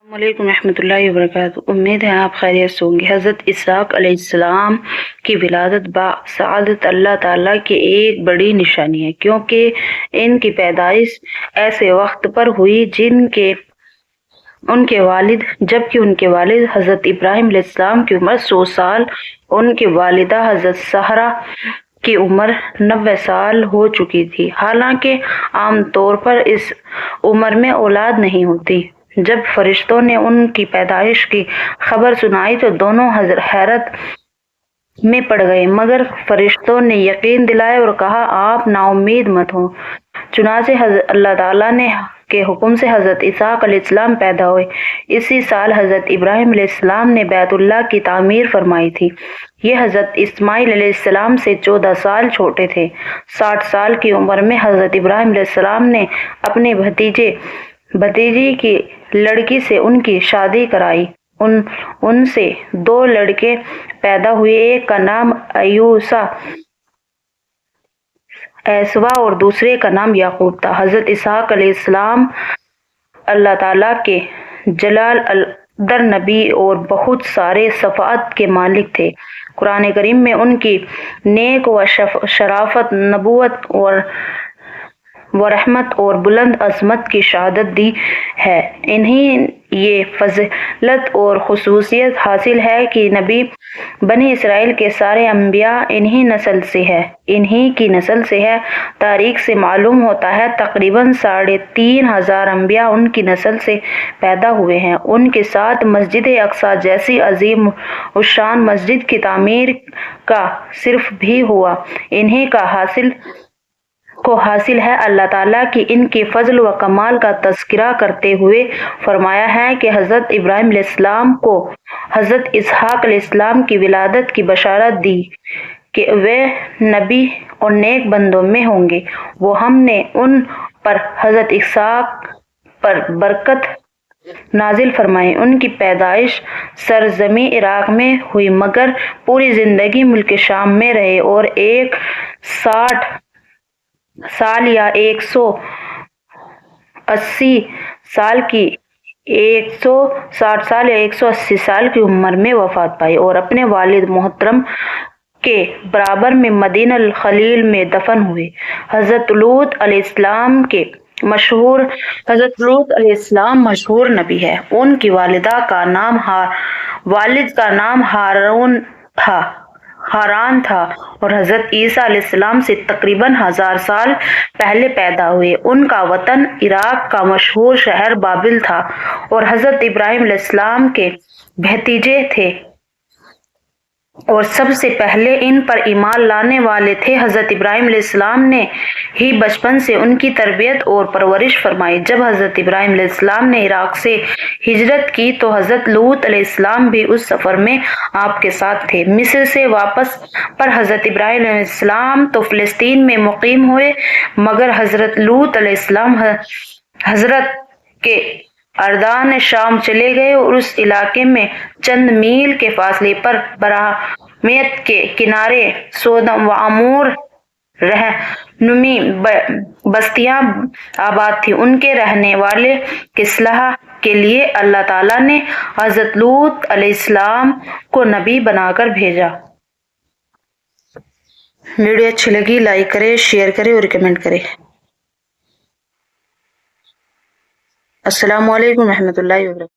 अस्सलामुअलैकुम रहमतुल्लाहि व बरकातुहू। उम्मीद है आप खैरियत से होंगे। हज़रत इसहाक़ अलैहिस्सलाम की विलादत बासआदत अल्लाह ताला की एक बड़ी निशानी है, क्योंकि इनकी पैदाइश ऐसे वक्त पर हुई जबकि उनके वालिद हज़रत इब्राहीम अलैहिस्सलाम की उम्र 100 साल, उनकी वालिदा हज़रत सहरा की उम्र 90 साल हो चुकी थी। हालांकि आम तौर पर इस उम्र में औलाद नहीं होती। जब फरिश्तों ने उनकी पैदाइश की खबर सुनाई तो दोनों हैरत में पड़ गए, मगर फरिश्तों ने यकीन दिलाया और कहा, आप नाउम्मीद मत हो। चुनाचे अल्लाह ताला के हुक्म से हज़रत इसहाक़ अलैहिस्सलाम पैदा हुए। इसी साल हज़रत इब्राहीम अलैहिस्सलाम ने बैतुल्लाह की तामीर फरमाई थी। ये हज़रत इस्माईल अलैहिस्सलाम से 14 साल छोटे थे। 60 साल की उम्र में हज़रत इब्राहीम अलैहिस्सलाम ने अपने भतीजी की लड़की से उनकी शादी कराई। उनसे 2 लड़के पैदा हुए। एक का नाम ऐसवा और दूसरे का नाम याकूब था। हज़रत इसहाक़ अलैहिस्सलाम अल्लाह ताला के जलाल अल-दर नबी और बहुत सारे सफ़ात के मालिक थे। कुरान करीम में उनकी नेक व शराफत, नबूवत व रहमत और बुलंद अज़मत की शहादत दी है। इन्हें ये फज़ीलत और खुसूसियत हासिल है कि नबी बनी इसराइल के सारे अंबिया इन्हीं की नस्ल से है। तारीख से मालूम होता है तकरीबन 3500 अंबिया उनकी नस्ल से पैदा हुए हैं। उनके साथ मस्जिद अक्सा जैसी अजीम उश्शान मस्जिद की तामीर का सिर्फ भी हुआ इन्हीं को हासिल है। अल्लाह ताला की इनके फजल व कमाल का तज़किरा करते हुए फरमाया है कि हज़रत इब्राहीम अलैहिस्सलाम को हज़रत इसहाक़ अलैहिस्सलाम की विलादत की बशारत दी कि वे नबी और नेक बंदों में होंगे। वो हमने उन पर हज़रत इसहाक़ पर बरकत नाजिल फरमाई। उनकी पैदाइश सरजमी इराक में हुई, मगर पूरी जिंदगी मुल्क शाम में रहे और 160 साल या 180 साल की उम्र में वफात पाई और अपने वालिद मोहतरम के बराबर में मदीना खलील में दफन हुए। हज़रत लूत अलैहिस्सलाम मशहूर नबी है। उनकी वालिद का नाम हारान था और हज़रत ईसा अलैहिस्सलाम से तकरीबन 1000 साल पहले पैदा हुए। उनका वतन इराक का मशहूर शहर बाबिल था और हज़रत इब्राहीम अलैहिस्सलाम के भतीजे थे और सबसे पहले इन पर ईमान लाने वाले थे। हज़रत इब्राहीम अलैहिस्सलाम ने ही बचपन से उनकी तरबियत और परवरिश फरमाई। जब हज़रत इब्राहीम अलैहिस्सलाम ने इराक से हिजरत की तो हज़रत लूत अलैहिस्सलाम भी उस सफ़र में आपके साथ थे। मिस्र से वापस पर हज़रत इब्राहीम अलैहिस्सलाम तो फ़िलिस्तीन में मुक़ीम हुए, मगर हज़रत लूत अलैहिस्सलाम हज़रत के अर्दान शाम चले गए और उस इलाके में चंद मील के फासले पर बरामियत के किनारे सोदम व अमूर रहनुमी बस्तियां आबाद थी। उनके रहने वाले की इस्लाह के लिए अल्लाह ताला ने हज़रत लूत अलैहिस्सलाम को नबी बनाकर भेजा। वीडियो अच्छी लगी लाइक करें, शेयर करें और कमेंट करें। अस्सलामुअलैकुम रहमतुल्लाहि व बरकातुहू।